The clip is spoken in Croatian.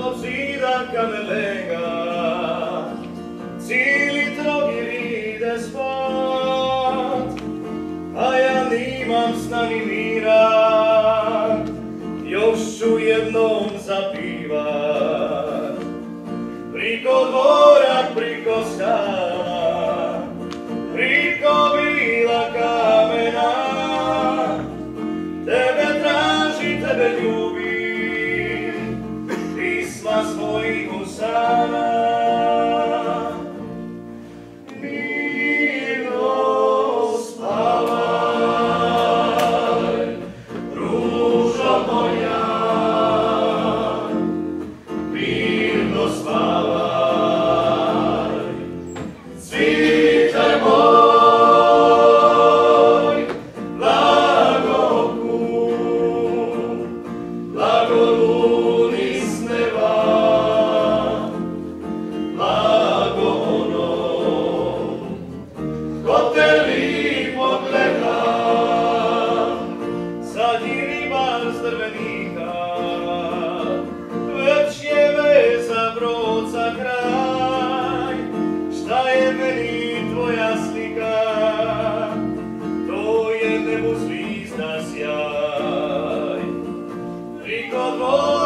od zida kamen lega, cijeli Trogir ide spat, a ja nimam sna ni mira, još ću jednom zapivat. Priko dvora, priko skala, priko bila kamena, tebe traži, tebe ljubi, pisma svojih usana. Mirno spavaj, ružo moja, mirno spavaj, cvite moj, blago kum, blago luni s neba, blago onom, ko te lipo gleda, zadnji ribar s drvenika, već je veza brod za kraj. Šta je meni tvoja slika, to je nebu zvizda sjaj. Priko dvora